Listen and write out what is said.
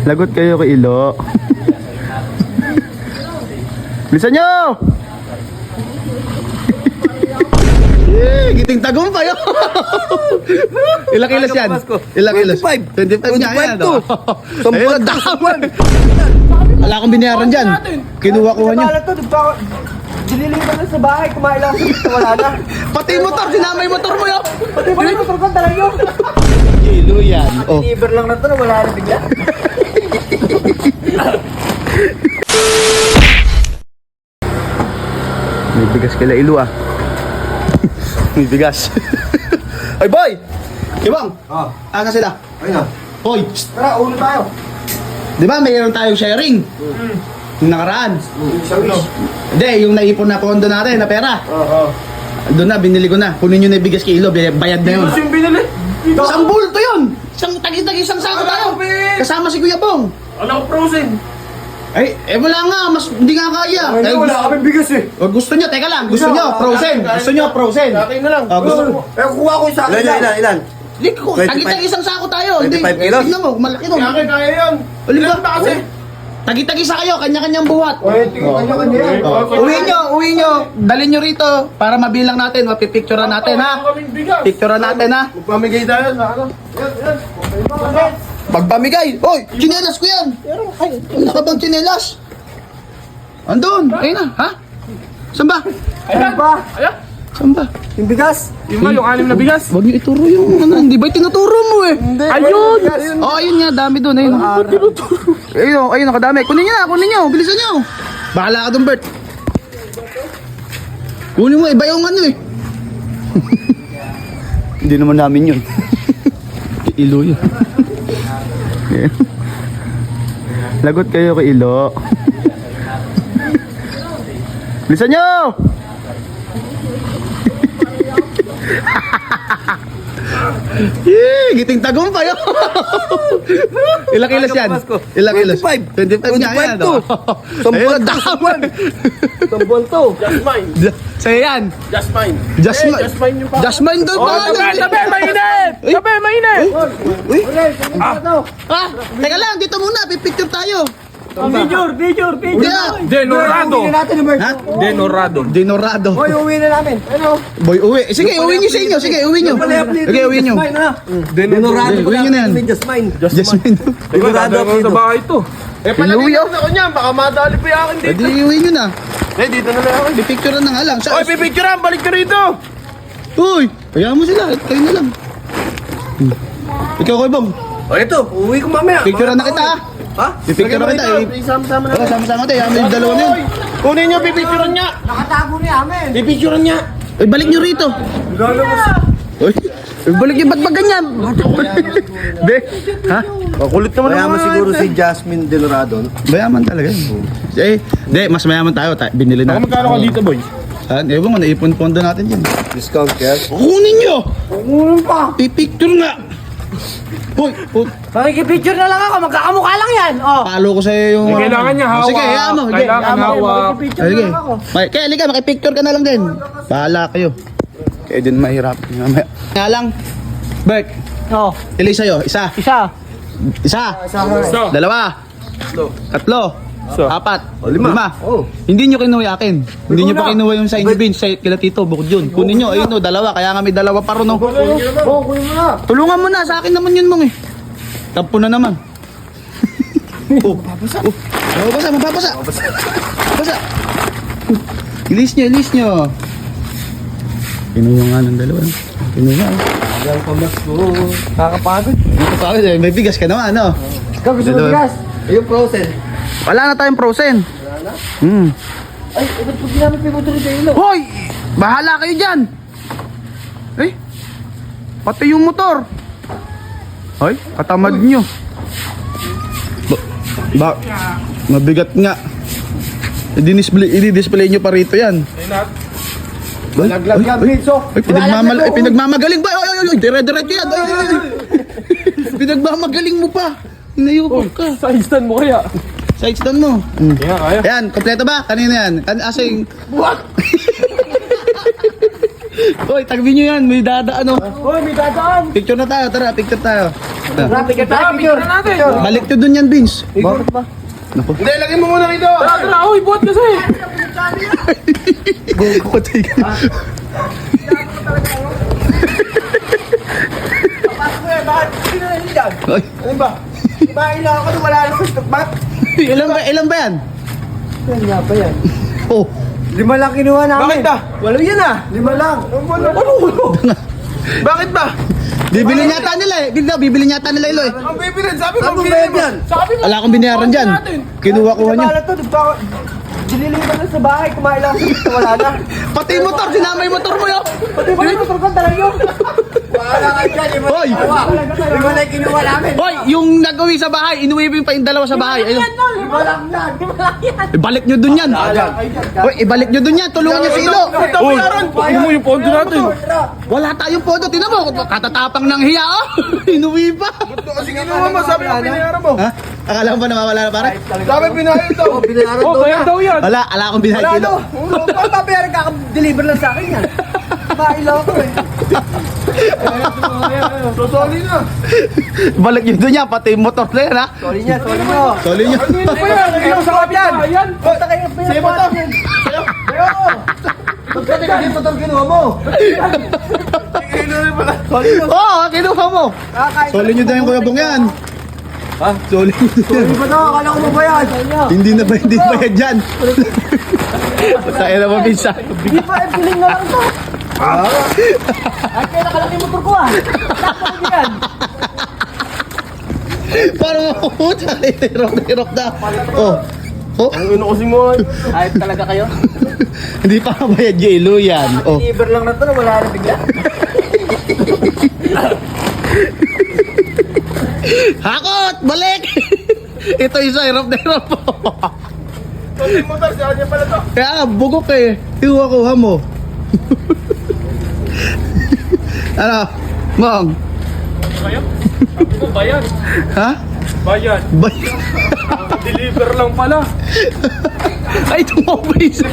Lagot kayo kay Ilo. Bilisan nyo! Giting tagumpay oh. Ilang kilos yan? Ilang kilos? 25 nga yan. Ayun, daman. Wala akong binayaran dyan. Kinuha-kuha nyo. Dililiban na sa bahay, kumain lang ako, wala na. Pati yung motor, sinama yung motor mo yun. Pati ba yung motor ko talaga? Kilo yan. Oh. Deliver lang na ito na wala na bigla. May bigas kila Ilo ah. May bigas. Ay boy! Kibang! Asa sila? Ayun na. Hoy! Tara, ulo tayo. Di ba mayroon tayong sharing? Yung nakaraan. Hindi, yung naipon na pondo natin na pera. Doon na, binili ko na. Kunin nyo na yung bigas kay Ilo, bayad na yun. Yung binili? Isang bulto yun! Isang tagi-tagi, isang sako tayo. Kasama si Kuya Bong. Ano ko frozen? Ay, wala nga, mas hindi nga kaya. Ay, wala kami bigas eh. Gusto nyo, teka lang, gusto nyo, frozen. Gusto nyo, frozen. Akin na lang. Gusto mo. Eh, kuha ko isa. Ilan? Hindi ko, 25 tagi-tagi isang sako tayo. 25 kilos? Tignan mo, malaki to. Kaya yun. Ilan ba kasi? Tagi-tagi sa kayo, kanya-kanyang buhat. Kanya-kanya yan. Uwi nyo, dalhin nyo rito para mabilang natin, mapipicturean natin ha. Picturean natin ha. Magpamigay tayo na ano. Yan. Pagpamigay, oy, tsinelas ko yan. Ay, wala ka bang tsinelas? Andun, ayun na, ha? Saan ba? Ayan ba? Saan ba? Yung bigas? Yung anim na bigas. Huwag niyo ituro yung ano, hindi ba tinuturo mo eh? Hindi. Ayun! Oh, ayun nga, dami doon, ayun. Ayun, nakadami. Kunin nyo, bilisan nyo. Bahala ka doon, Bert. Kunin mo, iba yung ano eh. Hindi naman namin yun. Ilo yun. Lagot kayo kay Ilo. Bilisan nyo! Giting tagumpay oh. Ilang kilos yan? Ilang kilos? 25 nga yan. Ayun, daman. Tambol to. Just mine. Sa'yo yan. Just mine. Just mine yung pa. Just mine daw pa. Tabi, mainit! Tabi, mainit! Uy, Ano? ah, teka lang, dito muna, pipicture tayo. Picture. Hindi ah. Denorado. Uwi na natin, Bert. Ha? Denorado. Dinorado. Hoy, uwi na namin. Ano? Boy, uwi. Sige, uwi nyo sa inyo. Sige, uwi nyo. Sige, uwi nyo. Denorado Uwi nyo na yan. Just mine. Just mine. Denorado ako sa bahay to. Eh, Inuwi oh. ako niyan. Baka madali pa yung akin dito. Pwede uwi nyo na. Eh, dito na lang ako. Pipicturean na nga lang. Oy, pipicturean! Balik ka rito! Uy, kaya mo sila. Kayo na lang. Ikaw koy Bong. O, ito. Uwi ko mamaya. Picturean na kita ah. Ha? Pipicture na kita. Isama-sama na. Oo, sama-sama tayo. Amin yung dalawa na yun. Kunin nyo, pipicturean niya! Nakatago niya, amin. Pipicturean niya! Uy, balik nyo rito. Uy, balik nyo. Ba't ba ganyan? Be, ha? Kulit naman Mayaman siguro si Jasmine Denorado. Mayaman talaga yun. Eh, di, mas mayaman tayo. Binili na. Magkano ka dito, boy? Ewan ko, naipon-pondo natin yan. Discount kaya? Kunin nyo! Kunin pa. Pipicture nga! Hoy, Makikipicture na lang ako. Magkakamukha lang yan. Oh. palo ko sa'yo yung... Kailangan niya hawak. Sige, hayaan mo. Sige, Kailangan hayaan mo. hawak. Makikipicture Sige. na lang ako. Kaya halika, makipicture ka na lang din. Bahala kayo. Kaya din mahirap. Nga lang, Bert, Oh. ilan sa'yo? Isa. Isa. Dalawa. Tatlo. Apat. Lima. Oh. Hindi nyo kinuha akin. Hindi nyo pa kinuha yung sign beans sa kila Tito, bukod yun. Kunin nyo, ayun o, dalawa. Kaya nga may dalawa pa ron o. Oh, kunin mo na. Tulungan mo na, sa akin naman yun mong eh. Tampo na naman. Oh, mababasa. Mababasa. Ilis nyo. Kinuha nga ng dalawa. Kinuha. Hanggang pamas ko. Kakapagod. Dito pa ako, may bigas ka naman, no? Ikaw gusto mo Dalawa. bigas? Yung frozen. Wala na tayong frozen. Ay, ba't pag ginamit may motor sa ilo? Hoy! Bahala kayo dyan! Eh? Pati yung motor. Hoy, katamad nyo. Mabigat nga. I-display nyo pa rito yan. Laglag yan, Vinso. Ay, pinagmamagaling ba? Ay, dire-diretso yan. Ay. Pinagmamagaling mo pa. Inayupo ka. Size mo kaya? Sides doon mo. Kaya. Yan, kompleto ba? Kanina yan. Asing... Buwak! Hoy, tagbi nyo yan. May dadaan oh. Uy, may dadaan. Picture na tayo. Tara, picture tayo. Rapid ka tayo, picture. natin. Balik to dun yan, Vince. Bakit ba? Naku. Hindi, lagay mo muna rito. Tara, uy, buhat kasi. Patay ka. Pasok mo yan, bakit? Sino na yan? Ay, Ano ba? Mailang ako nung wala na sa stock back. ilan ba yan? Yan nga pa yan. Oh. 5 lang kinuha namin. Bakit ba? Walo yan ah. 5 lang. Ano? Bakit ba? Bibili nyata nila eh. Bibili nyata nila ilo eh. Ang bibilin, sabi mo, Saan mo bilhin ba yan? Sabi mo, Wala akong binayaran dyan. Kinuha-kuha nyo. Wala to, dililiban na sa bahay, kumain lang ako sa wala na. Pati yung motor, sinama yung motor mo yun. Pati ba yung motor ko talaga yun? Wala kayo dyan, Hoy! Lima lang kinuha namin. Hoy, yung nag-uwi sa bahay, inuwi pa yung dalawa sa bahay. Ayun. Lima lang yan. Ibalik nyo dun yan. Hoy, ibalik nyo dun yan. Tulungan nyo si Ilo. Uy, ano mo yung pondo natin? Wala tayong podo. Tinan mo, katatapang ng hiya oh. Inuwi pa. Kasi kinuha mo, sabi mo, pinayaran mo. Ha? Akala mo ba nawawala na pare? Sabi, pinayaran daw. Binayaran Oh, kaya daw yan. Wala, ala akong binayad Wala kilo. no. Paano papayaran ka? Deliver lang sa akin yan. Mailaw ako eh. Sosoli na. Balik nyo dun yan, pati yung motor na yan ha. Sorry niya, sorry mo. Soli nyo. Ano pa yan? Ano sa kapyan? Yan. Basta kayo pinapaan yan. Kayo! Magsabi ka dito itong kinuha mo. Sorry mo. Oo, kinuha mo. Kakain. Soli nyo na yung kuya Bong yan. Ha? Soli nyo dun yan. Sorry ba to? Akala ko mabayad. Hindi na bayad dyan. Kaya na mabisa. Hindi pa, piling na lang to. Ay, kaya nakalaki yung motor ko ah. Tapos mo yan. Parang makukuta. Tirok na. Oh. Oh. Ano kasi mo? Ayos talaga kayo? Hindi pa bayad J-Lo yan. Oh. Deliver lang na to, wala na bigla. Hakot! Balik! Ito isa, hirap na hirap po. Kasi motor, sa kanya pala to. Kaya nga, bugok eh. Kuha mo. Ano? Mong? Bayad? Sabi mo, bayad. Ha? Bayad. Bayad. Deliver lang pala. Ay, tumabay isa.